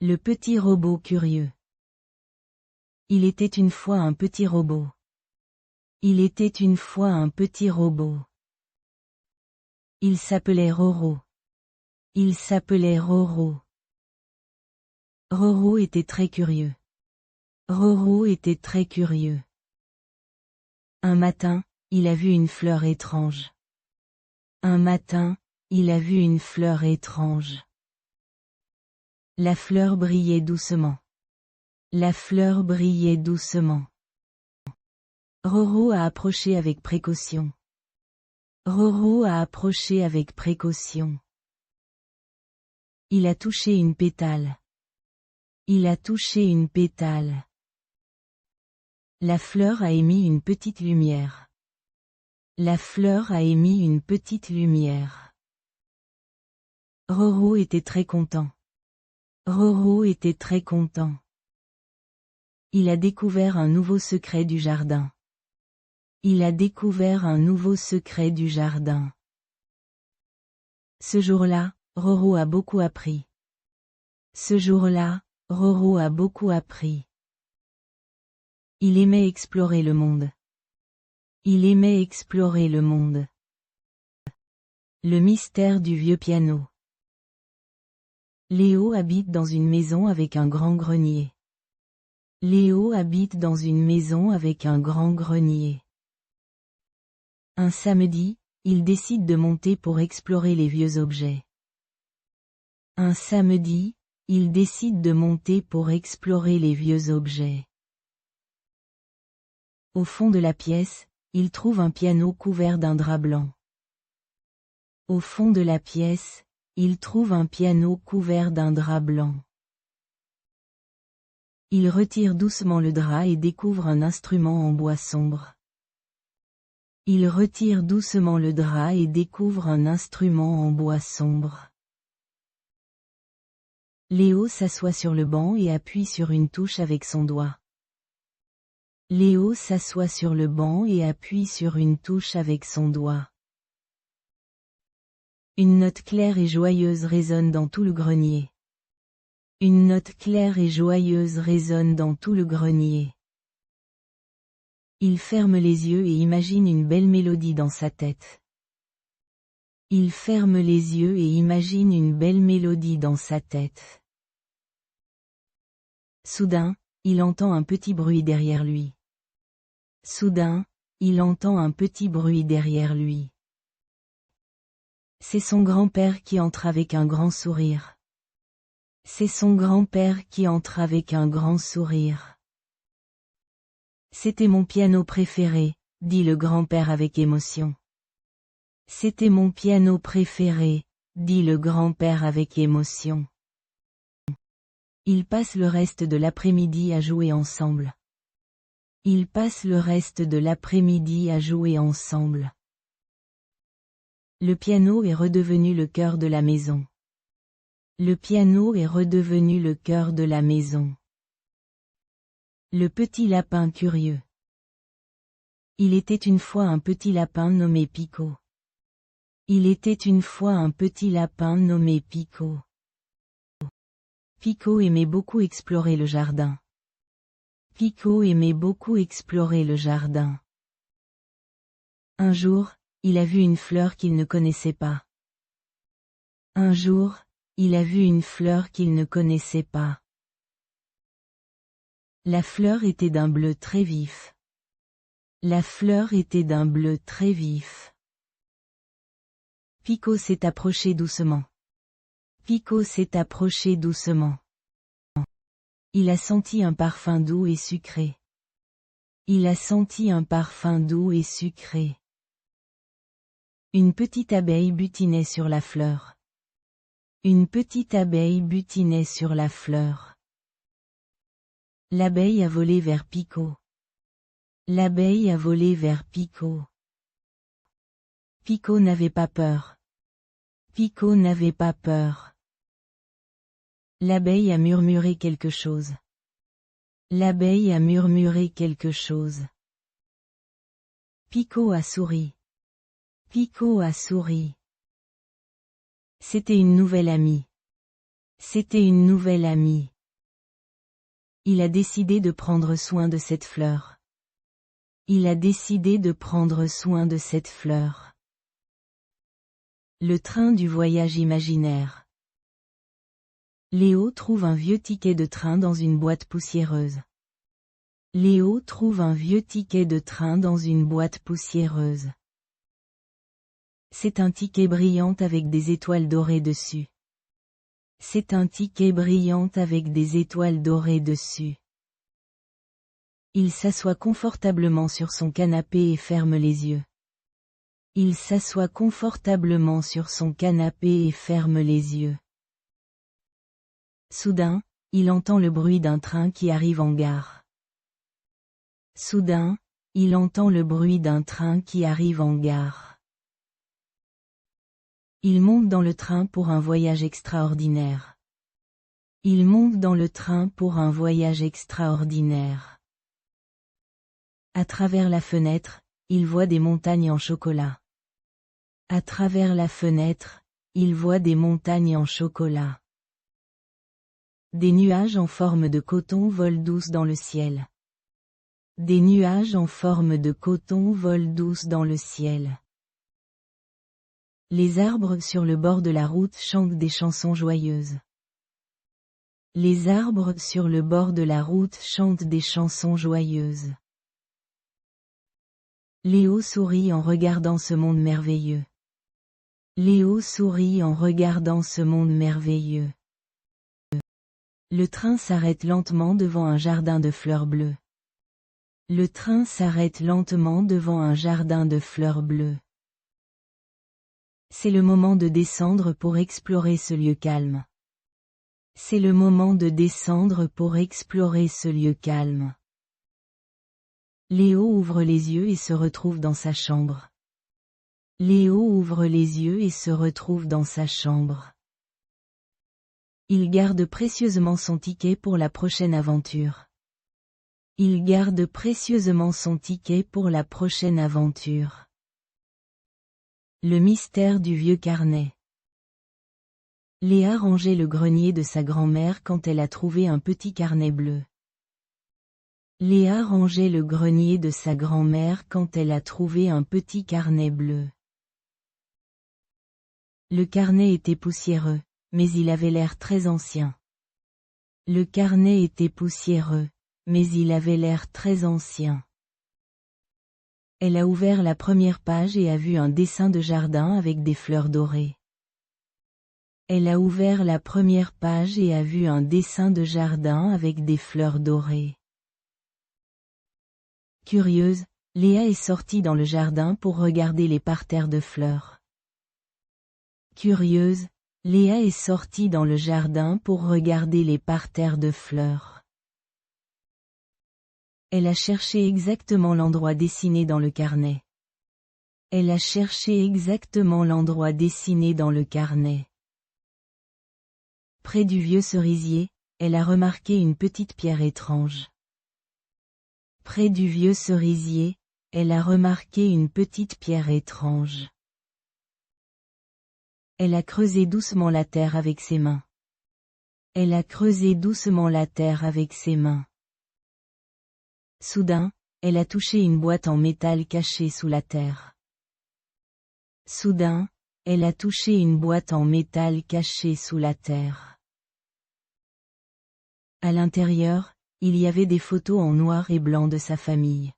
Le petit robot curieux. Il était une fois un petit robot. Il était une fois un petit robot. Il s'appelait Roro. Il s'appelait Roro. Roro était très curieux. Roro était très curieux. Un matin, il a vu une fleur étrange. Un matin, il a vu une fleur étrange. La fleur brillait doucement. La fleur brillait doucement. Roro a approché avec précaution. Roro a approché avec précaution. Il a touché une pétale. Il a touché une pétale. La fleur a émis une petite lumière. La fleur a émis une petite lumière. Roro était très content. Roro était très content. Il a découvert un nouveau secret du jardin. Il a découvert un nouveau secret du jardin. Ce jour-là, Roro a beaucoup appris. Ce jour-là, Roro a beaucoup appris. Il aimait explorer le monde. Il aimait explorer le monde. Le mystère du vieux piano. Léo habite dans une maison avec un grand grenier. Léo habite dans une maison avec un grand grenier. Un samedi, il décide de monter pour explorer les vieux objets. Un samedi, il décide de monter pour explorer les vieux objets. Au fond de la pièce, il trouve un piano couvert d'un drap blanc. Au fond de la pièce, il trouve un piano couvert d'un drap blanc. Il retire doucement le drap et découvre un instrument en bois sombre. Il retire doucement le drap et découvre un instrument en bois sombre. Léo s'assoit sur le banc et appuie sur une touche avec son doigt. Léo s'assoit sur le banc et appuie sur une touche avec son doigt. Une note claire et joyeuse résonne dans tout le grenier. Une note claire et joyeuse résonne dans tout le grenier. Il ferme les yeux et imagine une belle mélodie dans sa tête. Il ferme les yeux et imagine une belle mélodie dans sa tête. Soudain, il entend un petit bruit derrière lui. Soudain, il entend un petit bruit derrière lui. C'est son grand-père qui entre avec un grand sourire. C'est son grand-père qui entre avec un grand sourire. C'était mon piano préféré, dit le grand-père avec émotion. C'était mon piano préféré, dit le grand-père avec émotion. Ils passent le reste de l'après-midi à jouer ensemble. Ils passent le reste de l'après-midi à jouer ensemble. Le piano est redevenu le cœur de la maison. Le piano est redevenu le cœur de la maison. Le petit lapin curieux. Il était une fois un petit lapin nommé Pico. Il était une fois un petit lapin nommé Pico. Pico aimait beaucoup explorer le jardin. Pico aimait beaucoup explorer le jardin. Un jour, il a vu une fleur qu'il ne connaissait pas. Un jour, il a vu une fleur qu'il ne connaissait pas. La fleur était d'un bleu très vif. La fleur était d'un bleu très vif. Pico s'est approché doucement. Pico s'est approché doucement. Il a senti un parfum doux et sucré. Il a senti un parfum doux et sucré. Une petite abeille butinait sur la fleur. Une petite abeille butinait sur la fleur. L'abeille a volé vers Pico. L'abeille a volé vers Pico. Pico n'avait pas peur. Pico n'avait pas peur. L'abeille a murmuré quelque chose. L'abeille a murmuré quelque chose. Pico a souri. Pico a souri. C'était une nouvelle amie. C'était une nouvelle amie. Il a décidé de prendre soin de cette fleur. Il a décidé de prendre soin de cette fleur. Le train du voyage imaginaire. Léo trouve un vieux ticket de train dans une boîte poussiéreuse. Léo trouve un vieux ticket de train dans une boîte poussiéreuse. C'est un ticket brillant avec des étoiles dorées dessus. C'est un ticket brillant avec des étoiles dorées dessus. Il s'assoit confortablement sur son canapé et ferme les yeux. Il s'assoit confortablement sur son canapé et ferme les yeux. Soudain, il entend le bruit d'un train qui arrive en gare. Soudain, il entend le bruit d'un train qui arrive en gare. Il monte dans le train pour un voyage extraordinaire. Il monte dans le train pour un voyage extraordinaire. À travers la fenêtre, il voit des montagnes en chocolat. À travers la fenêtre, il voit des montagnes en chocolat. Des nuages en forme de coton volent douce dans le ciel. Des nuages en forme de coton volent douce dans le ciel. Les arbres sur le bord de la route chantent des chansons joyeuses. Les arbres sur le bord de la route chantent des chansons joyeuses. Léo sourit en regardant ce monde merveilleux. Léo sourit en regardant ce monde merveilleux. Le train s'arrête lentement devant un jardin de fleurs bleues. Le train s'arrête lentement devant un jardin de fleurs bleues. C'est le moment de descendre pour explorer ce lieu calme. C'est le moment de descendre pour explorer ce lieu calme. Léo ouvre les yeux et se retrouve dans sa chambre. Léo ouvre les yeux et se retrouve dans sa chambre. Il garde précieusement son ticket pour la prochaine aventure. Il garde précieusement son ticket pour la prochaine aventure. Le mystère du vieux carnet. Léa rangeait le grenier de sa grand-mère quand elle a trouvé un petit carnet bleu. Léa rangeait le grenier de sa grand-mère quand elle a trouvé un petit carnet bleu. Le carnet était poussiéreux, mais il avait l'air très ancien. Le carnet était poussiéreux, mais il avait l'air très ancien. Elle a ouvert la première page et a vu un dessin de jardin avec des fleurs dorées. Elle a ouvert la première page et a vu un dessin de jardin avec des fleurs dorées. Curieuse, Léa est sortie dans le jardin pour regarder les parterres de fleurs. Curieuse, Léa est sortie dans le jardin pour regarder les parterres de fleurs. Elle a cherché exactement l'endroit dessiné dans le carnet. Elle a cherché exactement l'endroit dessiné dans le carnet. Près du vieux cerisier, elle a remarqué une petite pierre étrange. Près du vieux cerisier, elle a remarqué une petite pierre étrange. Elle a creusé doucement la terre avec ses mains. Elle a creusé doucement la terre avec ses mains. Soudain, elle a touché une boîte en métal cachée sous la terre. Soudain, elle a touché une boîte en métal cachée sous la terre. À l'intérieur, il y avait des photos en noir et blanc de sa famille.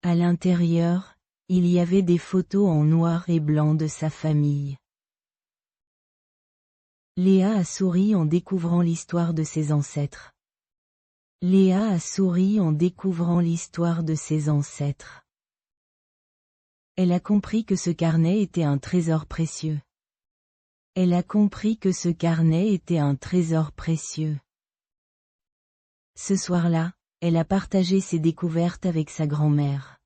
À l'intérieur, il y avait des photos en noir et blanc de sa famille. Léa a souri en découvrant l'histoire de ses ancêtres. Léa a souri en découvrant l'histoire de ses ancêtres. Elle a compris que ce carnet était un trésor précieux. Elle a compris que ce carnet était un trésor précieux. Ce soir-là, elle a partagé ses découvertes avec sa grand-mère.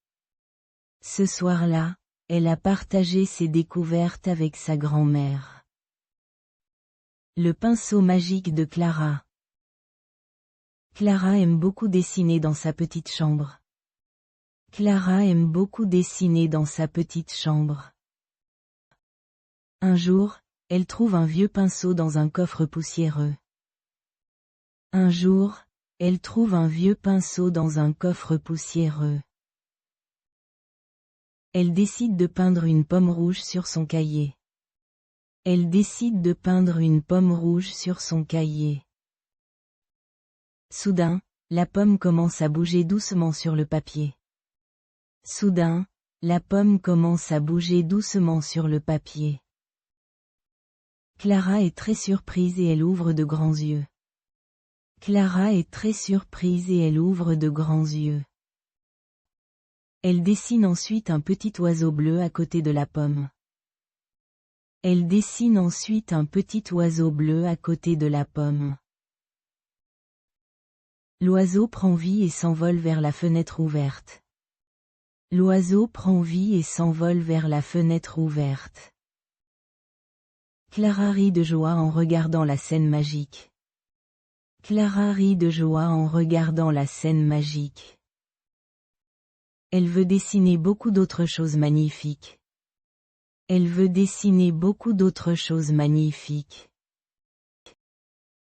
Ce soir-là, elle a partagé ses découvertes avec sa grand-mère. Le pinceau magique de Clara. Clara aime beaucoup dessiner dans sa petite chambre. Clara aime beaucoup dessiner dans sa petite chambre. Un jour, elle trouve un vieux pinceau dans un coffre poussiéreux. Un jour, elle trouve un vieux pinceau dans un coffre poussiéreux. Elle décide de peindre une pomme rouge sur son cahier. Elle décide de peindre une pomme rouge sur son cahier. Soudain, la pomme commence à bouger doucement sur le papier. Soudain, la pomme commence à bouger doucement sur le papier. Clara est très surprise et elle ouvre de grands yeux. Clara est très surprise et elle ouvre de grands yeux. Elle dessine ensuite un petit oiseau bleu à côté de la pomme. Elle dessine ensuite un petit oiseau bleu à côté de la pomme. L'oiseau prend vie et s'envole vers la fenêtre ouverte. L'oiseau prend vie et s'envole vers la fenêtre ouverte. Clara rit de joie en regardant la scène magique. Clara rit de joie en regardant la scène magique. Elle veut dessiner beaucoup d'autres choses magnifiques. Elle veut dessiner beaucoup d'autres choses magnifiques.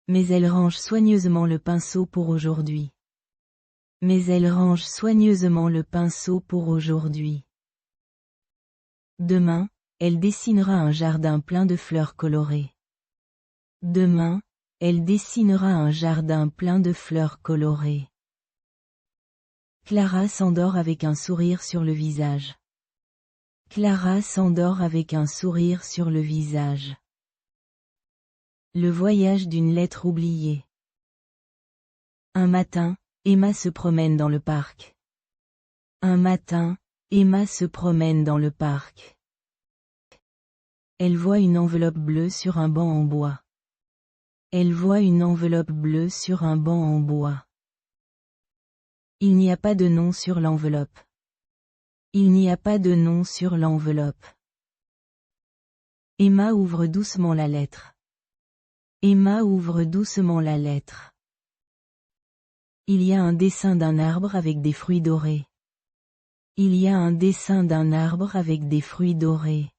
Mais elle range soigneusement le pinceau pour aujourd'hui. Mais elle range soigneusement le pinceau pour aujourd'hui. Demain, elle dessinera un jardin plein de fleurs colorées. Demain, elle dessinera un jardin plein de fleurs colorées. Clara s'endort avec un sourire sur le visage. Clara s'endort avec un sourire sur le visage. Le voyage d'une lettre oubliée. Un matin, Emma se promène dans le parc. Un matin, Emma se promène dans le parc. Elle voit une enveloppe bleue sur un banc en bois. Elle voit une enveloppe bleue sur un banc en bois. Il n'y a pas de nom sur l'enveloppe. Il n'y a pas de nom sur l'enveloppe. Emma ouvre doucement la lettre. Emma ouvre doucement la lettre. Il y a un dessin d'un arbre avec des fruits dorés. Il y a un dessin d'un arbre avec des fruits dorés.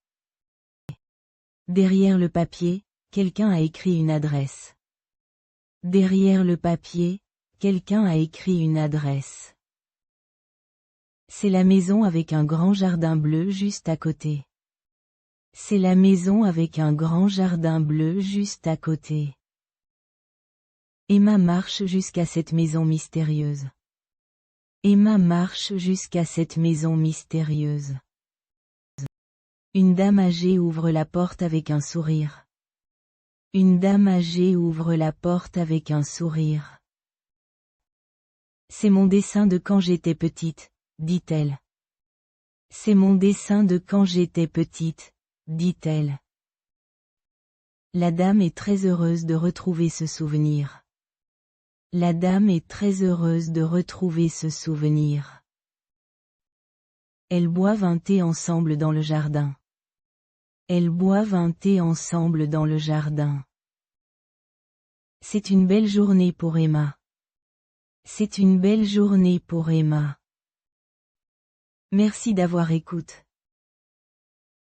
Derrière le papier, quelqu'un a écrit une adresse. Derrière le papier, quelqu'un a écrit une adresse. C'est la maison avec un grand jardin bleu juste à côté. C'est la maison avec un grand jardin bleu juste à côté. Emma marche jusqu'à cette maison mystérieuse. Emma marche jusqu'à cette maison mystérieuse. Une dame âgée ouvre la porte avec un sourire. Une dame âgée ouvre la porte avec un sourire. C'est mon dessin de quand j'étais petite, dit-elle. C'est mon dessin de quand j'étais petite, dit-elle. La dame est très heureuse de retrouver ce souvenir. La dame est très heureuse de retrouver ce souvenir. Elles boivent un thé ensemble dans le jardin. Elles boivent un thé ensemble dans le jardin. C'est une belle journée pour Emma. C'est une belle journée pour Emma. Merci d'avoir écouté.